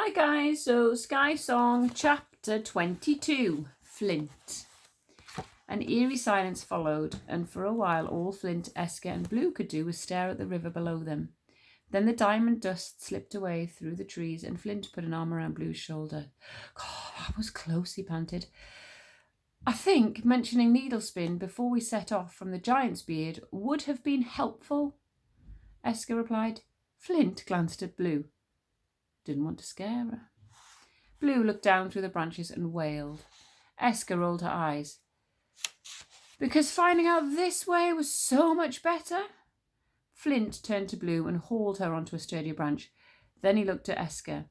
Hi guys, so Sky Song chapter 22, Flint. An eerie silence followed, and for a while all Flint, Esker and Blue could do was stare at the river below them. Then the diamond dust slipped away through the trees, and Flint put an arm around Blue's shoulder. God, that was close, he panted. I think mentioning Needlespin before we set off from the giant's beard would have been helpful, Esker replied. Flint glanced at Blue. Didn't want to scare her. Blue looked down through the branches and wailed. Esker rolled her eyes. Because finding out this way was so much better? Flint turned to Blue and hauled her onto a sturdier branch. Then he looked at Esker.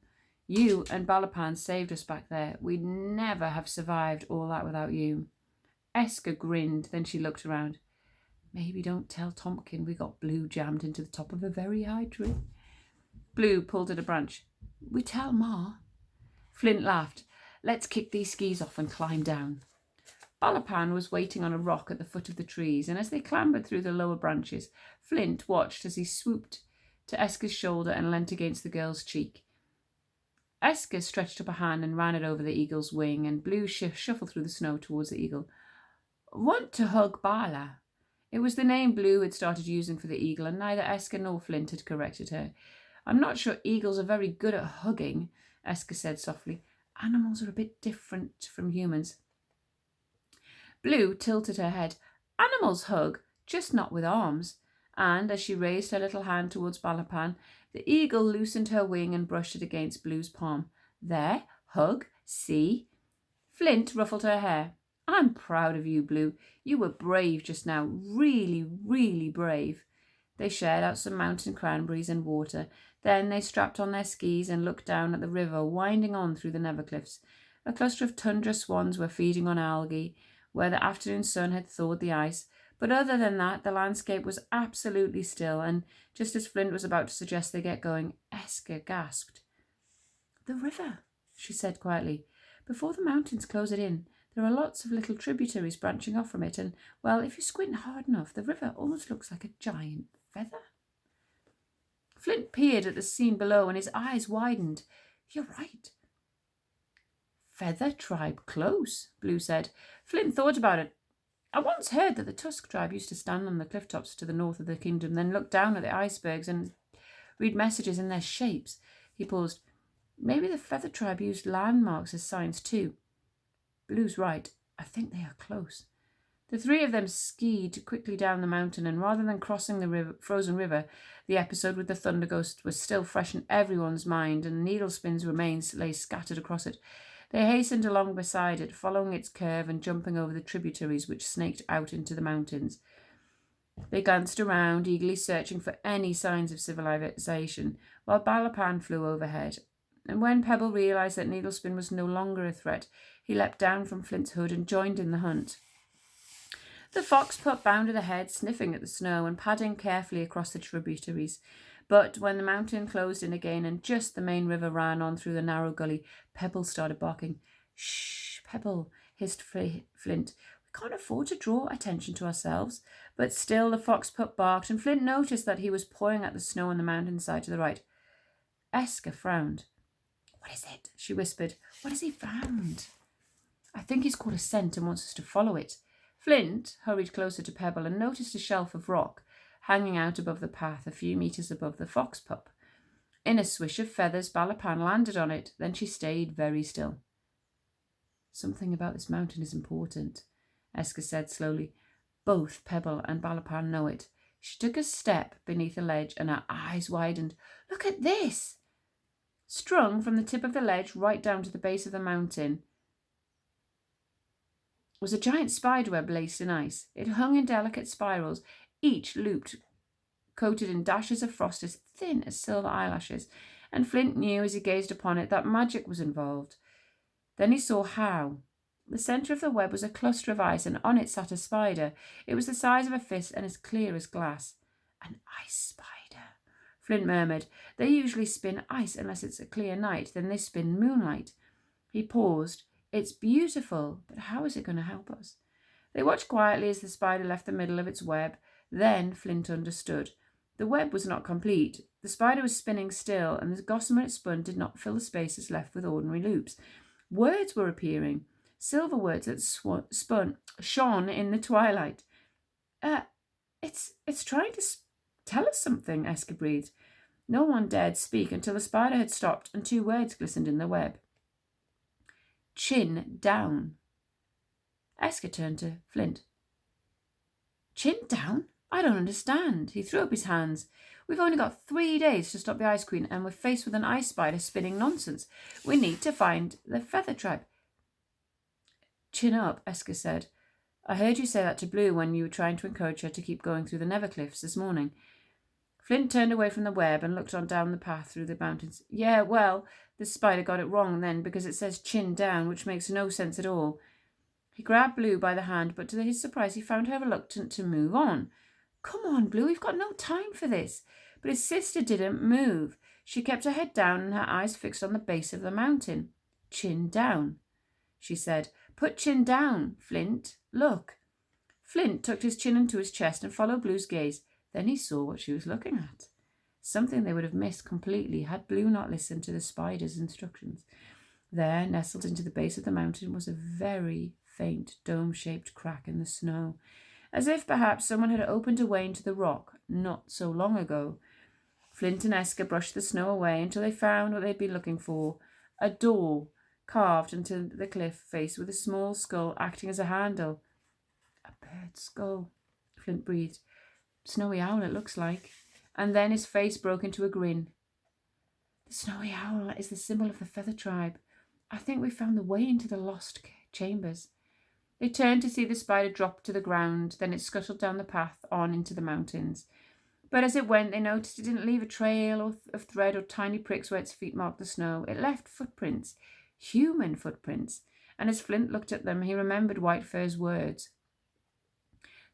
You and Balapan saved us back there. We'd never have survived all that without you. Esker grinned, then she looked around. Maybe don't tell Tompkin we got Blue jammed into the top of a very high tree. Blue pulled at a branch. We tell Ma. Flint laughed. Let's kick these skis off and climb down. Balapan was waiting on a rock at the foot of the trees, and as they clambered through the lower branches, Flint watched as he swooped to Esker's shoulder and leant against the girl's cheek. Esker stretched up a hand and ran it over the eagle's wing, and Blue shuffled through the snow towards the eagle. Want to hug Bala? It was the name Blue had started using for the eagle, and neither Esker nor Flint had corrected her. I'm not sure eagles are very good at hugging, Esker said softly. Animals are a bit different from humans. Blue tilted her head. Animals hug, just not with arms. And as she raised her little hand towards Balapan, the eagle loosened her wing and brushed it against Blue's palm. There, hug, see? Flint ruffled her hair. I'm proud of you, Blue. You were brave just now, really, really brave. They shared out some mountain cranberries and water. Then they strapped on their skis and looked down at the river winding on through the Nevercliffs. A cluster of tundra swans were feeding on algae, where the afternoon sun had thawed the ice. But other than that, the landscape was absolutely still, and just as Flint was about to suggest they get going, Esker gasped. The river, she said quietly. Before the mountains close it in, there are lots of little tributaries branching off from it, and, well, if you squint hard enough, the river almost looks like a giant feather. Flint peered at the scene below, and his eyes widened. You're right. Feather tribe close, Blue said. Flint thought about it. I once heard that the Tusk tribe used to stand on the cliff tops to the north of the kingdom, then look down at the icebergs and read messages in their shapes. He paused. Maybe the Feather tribe used landmarks as signs too. Blue's right. I think they are close. The three of them skied quickly down the mountain, and rather than crossing the frozen river, the episode with the Thunder Ghost was still fresh in everyone's mind, and Needlespin's remains lay scattered across it. They hastened along beside it, following its curve and jumping over the tributaries which snaked out into the mountains. They glanced around, eagerly searching for any signs of civilization, while Balapan flew overhead. And when Pebble realized that Needlespin was no longer a threat, he leapt down from Flint's hood and joined in the hunt. The fox pup bounded ahead, sniffing at the snow and padding carefully across the tributaries. But when the mountain closed in again and just the main river ran on through the narrow gully, Pebble started barking. Shh, Pebble, hissed Flint. We can't afford to draw attention to ourselves. But still the fox pup barked, and Flint noticed that he was pawing at the snow on the mountainside to the right. Esker frowned. What is it? She whispered. What has he found? I think he's caught a scent and wants us to follow it. Flint hurried closer to Pebble and noticed a shelf of rock hanging out above the path a few meters above the fox pup. In a swish of feathers, Balapan landed on it. Then she stayed very still. Something about this mountain is important, Esker said slowly. Both Pebble and Balapan know it. She took a step beneath a ledge and her eyes widened. Look at this! Strung from the tip of the ledge right down to the base of the mountain was a giant spiderweb laced in ice. It hung in delicate spirals, each looped, coated in dashes of frost as thin as silver eyelashes, and Flint knew as he gazed upon it that magic was involved. Then he saw how. The centre of the web was a cluster of ice, and on it sat a spider. It was the size of a fist and as clear as glass. An ice spider, Flint murmured. They usually spin ice unless it's a clear night, then they spin moonlight. He paused. It's beautiful, but how is it going to help us? They watched quietly as the spider left the middle of its web. Then Flint understood. The web was not complete. The spider was spinning still, and the gossamer it spun did not fill the spaces left with ordinary loops. Words were appearing, silver words that shone in the twilight. It's trying to tell us something, Esker breathed. No one dared speak until the spider had stopped and 2 words glistened in the web. Chin down. Esker turned to Flint. Chin down? I don't understand. He threw up his hands. We've only got 3 days to stop the Ice Queen, and we're faced with an ice spider spinning nonsense. We need to find the Feather Tribe. Chin up, Esker said. I heard you say that to Blue when you were trying to encourage her to keep going through the Nevercliffs this morning. Flint turned away from the web and looked on down the path through the mountains. Yeah, well, the spider got it wrong then, because it says chin down, which makes no sense at all. He grabbed Blue by the hand, but to his surprise he found her reluctant to move on. Come on, Blue, we've got no time for this. But his sister didn't move. She kept her head down and her eyes fixed on the base of the mountain. Chin down, she said. Put chin down, Flint. Look. Flint tucked his chin into his chest and followed Blue's gaze. Then he saw what she was looking at. Something they would have missed completely had Blue not listened to the spider's instructions. There, nestled into the base of the mountain, was a very faint dome-shaped crack in the snow, as if perhaps someone had opened a way into the rock not so long ago. Flint and Esker brushed the snow away until they found what they'd been looking for, a door carved into the cliff face with a small skull acting as a handle. A bird's skull, Flint breathed. Snowy owl, it looks like. And then his face broke into a grin. The snowy owl is the symbol of the Feather Tribe. I think we found the way into the lost chambers. They turned to see the spider drop to the ground, then it scuttled down the path on into the mountains. But as it went, they noticed it didn't leave a trail of thread or tiny pricks where its feet marked the snow. It left footprints, human footprints, and as Flint looked at them, he remembered Whitefur's words.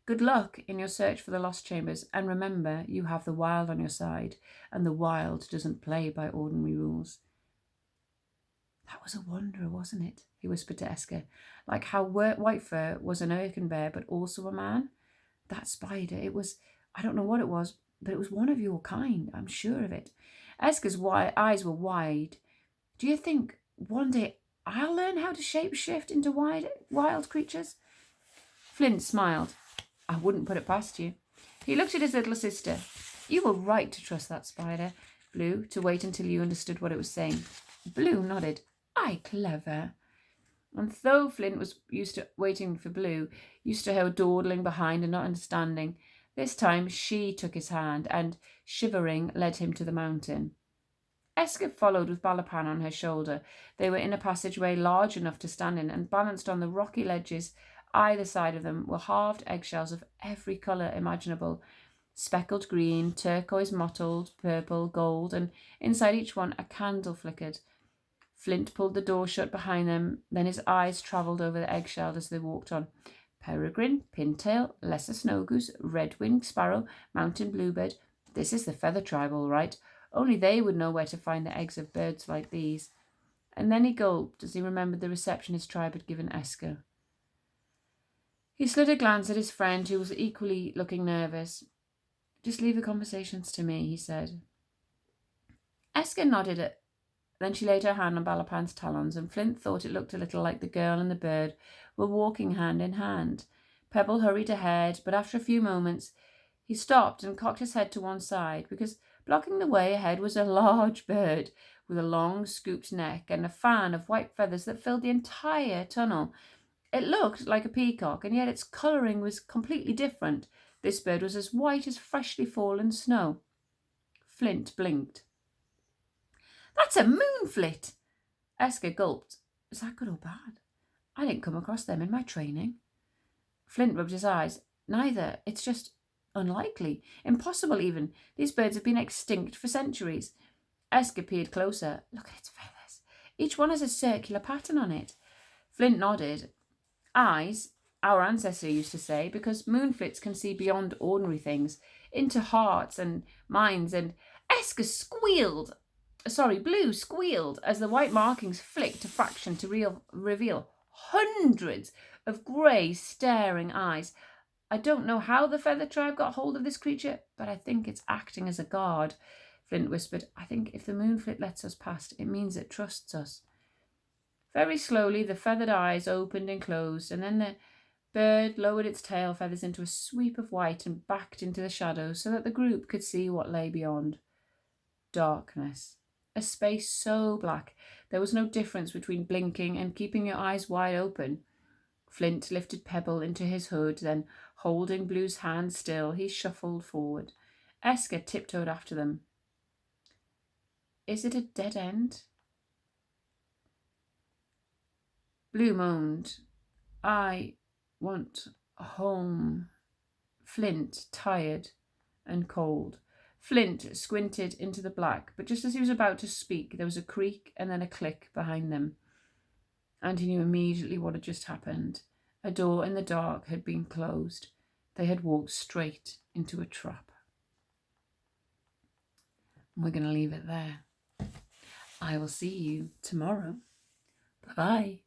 Good luck in your search for the lost chambers, and remember you have the wild on your side, and the wild doesn't play by ordinary rules. That was a wonder, wasn't it? He whispered to Esker. Like how Whitefur was an Erkenbear, but also a man. That spider, it was, I don't know what it was, but it was one of your kind, I'm sure of it. Esker's eyes were wide. Do you think one day I'll learn how to shape-shift into wild creatures? Flint smiled. I wouldn't put it past you. He looked at his little sister. You were right to trust that spider, Blue, to wait until you understood what it was saying. Blue nodded. Aye, clever. And though Flint was used to waiting for Blue, used to her dawdling behind and not understanding, this time she took his hand and, shivering, led him to the mountain. Esker followed with Balapan on her shoulder. They were in a passageway large enough to stand in, and balanced on the rocky ledges either side of them were halved eggshells of every colour imaginable, speckled green, turquoise, mottled, purple, gold, and inside each one a candle flickered. Flint pulled the door shut behind them, then his eyes travelled over the eggshell as they walked on. Peregrine, pintail, lesser snow goose, red-winged sparrow, mountain bluebird. This is the Feather Tribe, all right. Only they would know where to find the eggs of birds like these. And then he gulped as he remembered the reception his tribe had given Esker. He slid a glance at his friend, who was equally looking nervous. Just leave the conversations to me, he said. Esker nodded. Then she laid her hand on Balapan's talons, and Flint thought it looked a little like the girl and the bird were walking hand in hand. Pebble hurried ahead, but after a few moments he stopped and cocked his head to one side, because blocking the way ahead was a large bird with a long scooped neck and a fan of white feathers that filled the entire tunnel. It looked like a peacock, and yet its colouring was completely different. This bird was as white as freshly fallen snow. Flint blinked. That's a moonflit! Esker gulped. Is that good or bad? I didn't come across them in my training. Flint rubbed his eyes. Neither. It's just unlikely. Impossible, even. These birds have been extinct for centuries. Esker peered closer. Look at its feathers. Each one has a circular pattern on it. Flint nodded. Eyes, our ancestor used to say, because moonflits can see beyond ordinary things, into hearts and minds, and Esker squealed. Blue squealed as the white markings flicked to fraction to reveal hundreds of grey, staring eyes. I don't know how the Feather Tribe got hold of this creature, but I think it's acting as a guard, Flint whispered. I think if the Moonflit lets us past, it means it trusts us. Very slowly, the feathered eyes opened and closed, and then the bird lowered its tail feathers into a sweep of white and backed into the shadows so that the group could see what lay beyond. Darkness. A space so black there was no difference between blinking and keeping your eyes wide open. Flint lifted Pebble into his hood, then, holding Blue's hand still, he shuffled forward. Esker tiptoed after them. Is it a dead end? Blue moaned. I want home. Flint, tired and cold. Flint squinted into the black, but just as he was about to speak, there was a creak and then a click behind them. And he knew immediately what had just happened. A door in the dark had been closed. They had walked straight into a trap. And we're going to leave it there. I will see you tomorrow. Bye-bye.